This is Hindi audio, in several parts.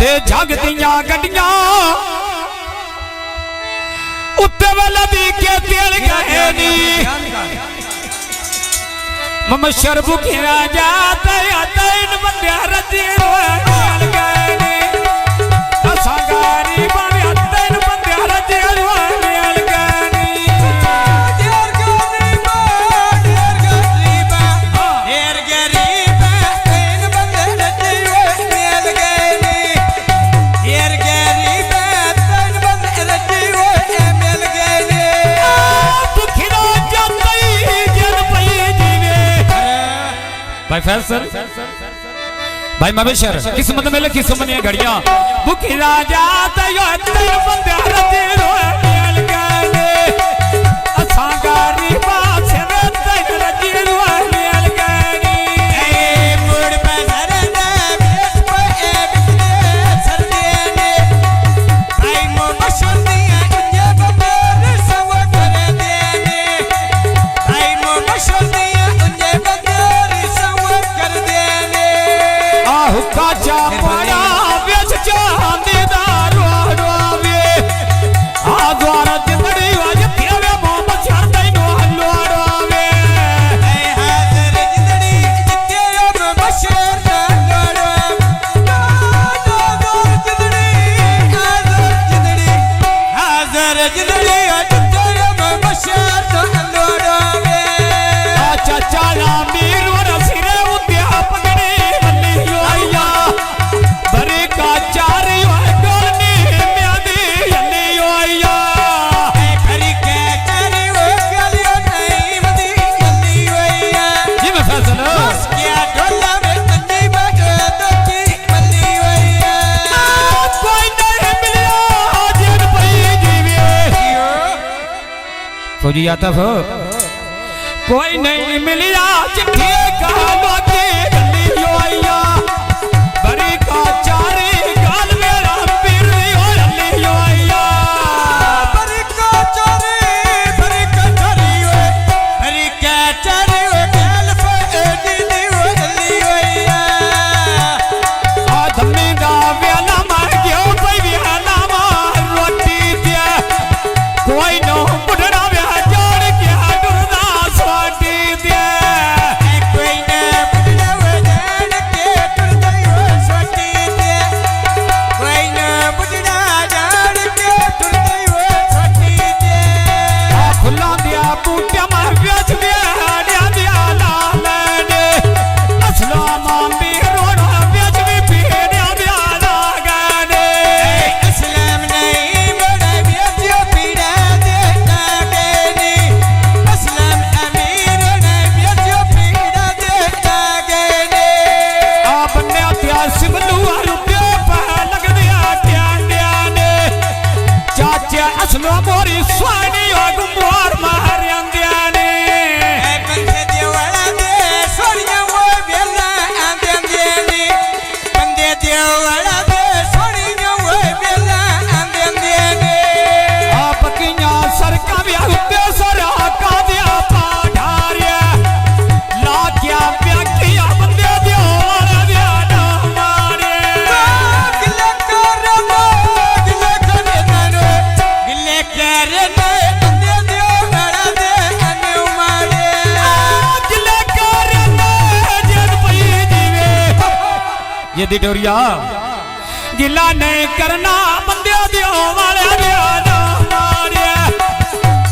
ते जग दियां गड्डियां उत्ते वाला दी के तेल गए नी मम शरबू खिया जाता आता इन बंदे रजी रोल गए नी असा गारी बावे आता इन बंदे रजी रोल गए नी ढेर गरीबा ढेर गरीबा इन बंदे रजी रोल गए नी ढेर गरीबा इन बंदे रजी रोल गए नी दुखिया जाता जन पई जीवे भाई फैसल भाई मवेशर किस्मत में लिखी सुमनी घड़ियां भूखी राजा तयो तेरे बंदे रजी रोल गए असा गरीबा से तेरे रजी रोल गए ए मुड़ पे धरना बेस पे बिकने सरदे ने भाई मो मशुदियां ये बंदे सब कर दे ने भाई मो मशुदियां ये बंदे सब कर दे ने आहु काचा पाया बेच चांदी दा रोड़वे आ द्वारा जिंदड़ी वाज तेरे मोहम्मद छाड़े नो लोड़वे ए हाजर जिंदड़ी जिते अब बशर लोड़वा हाजर जिंदड़ी जिते अब बशर लोड़वे चाचा मीर वर सिरे उद्या पगड़ी मल्ली योया बरे का चारी डोलनी म्यादी यल्ली योया ए खरी के चरी वो गलियो नहीं मदी गली होया जी मैं फैसल क्या ढोला में तन्नी बागे तो की मल्ली होया कोई नहीं मिलिया जिन पई जीवे फौजी आतफ कोई नहीं मिलिया चिट्ठी का लोगे गली योया बरी का चारी गाल मेरा पीर योली योया बरी का चरी होए बरी का चरी हो गल फदी दी हो गली होया आदमी दा वेला मार गयो पई वेला मार रोटी दे कोई नो बुढ़ड़ा वे जोड़ के डुरदा सोटी दे कोई न बुढ़ा हो जान के टुर गई हो सोटी दे कोई न बुढ़ा जान के टुर गई हो सोटी दे खुला दिया बूटिया मार बेच दे दिया दिया लाल ने असला मामी रोड़ा बेच भी पीड़िया दिया लागने इस्लाम नहीं बड़ा बेचियो पीड़ा देता गनी इस्लाम अमीर नहीं बेचियो पीड़ा देता गनी आपने अत्यास बलुआ रुपये पा लग दिया क्या ने चाचा असलो मोरी स्वानी और गुमवार मार अंदिया ने ए बंदे देवड़ा दे सोनिया वो बेला आंदे देनी बंदे देवड़ा दे सोनिया वो बेला आंदे देनी आप किया सरका भी उत्ते सरा का दिया पाढ़ारिया ला क्या व्याख्या बंदे दियो वाला दिया ना मारे गिले करे नो गिले करे नो गिले करे नो बंदे देवड़ा दे अनु मारे गिले करे ने जन पई जीवे ये डिटोरिया गिला नहीं करना बंदे दियो वाले दिया ना मारे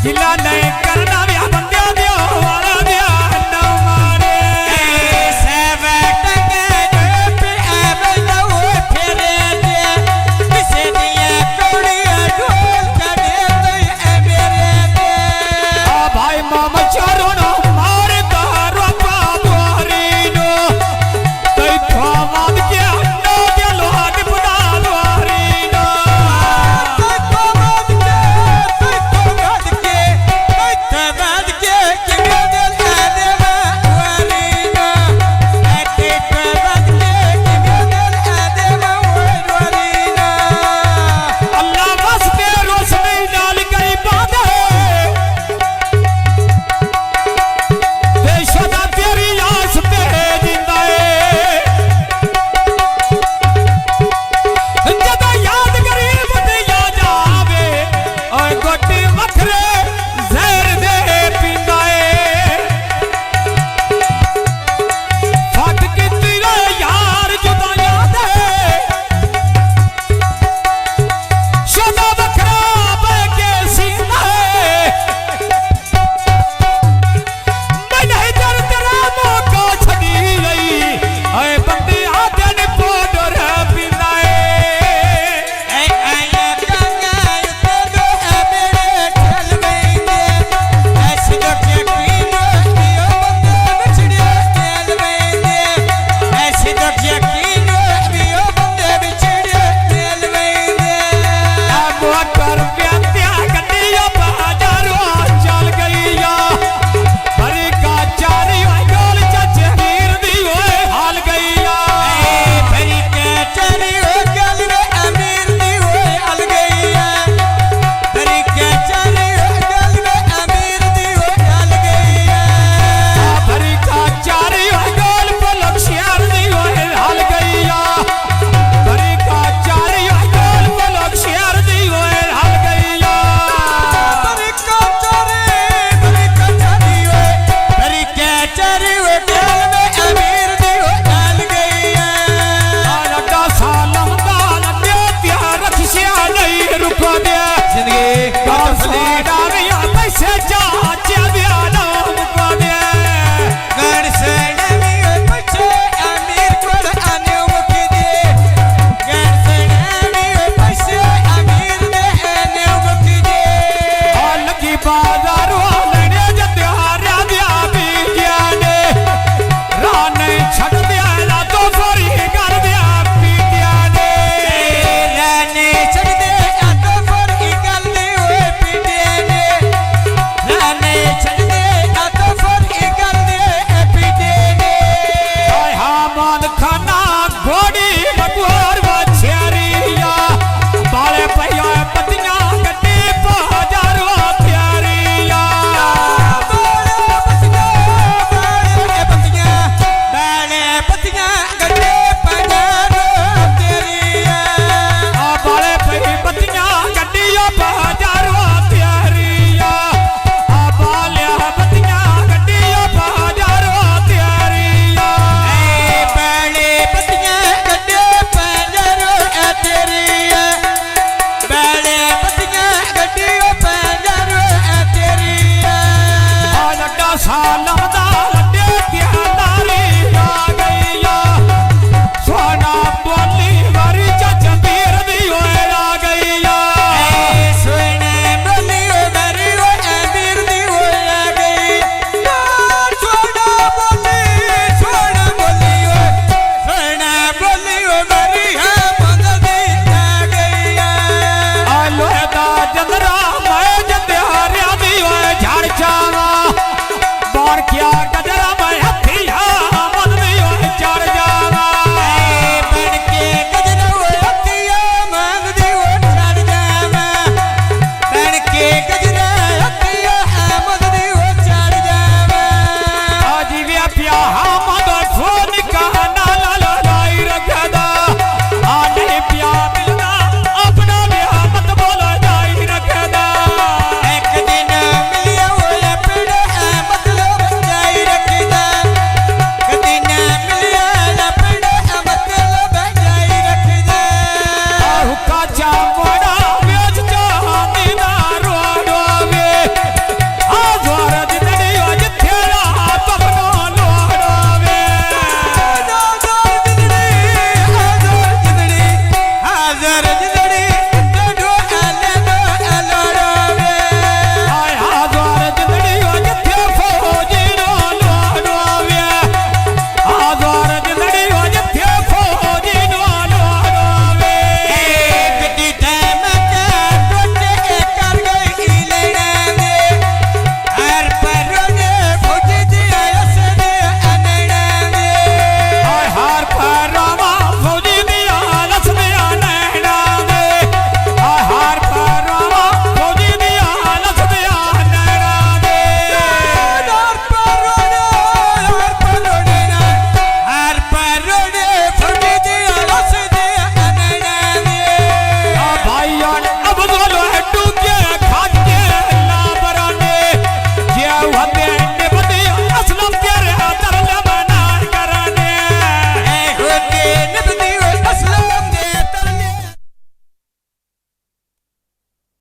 गिला नहीं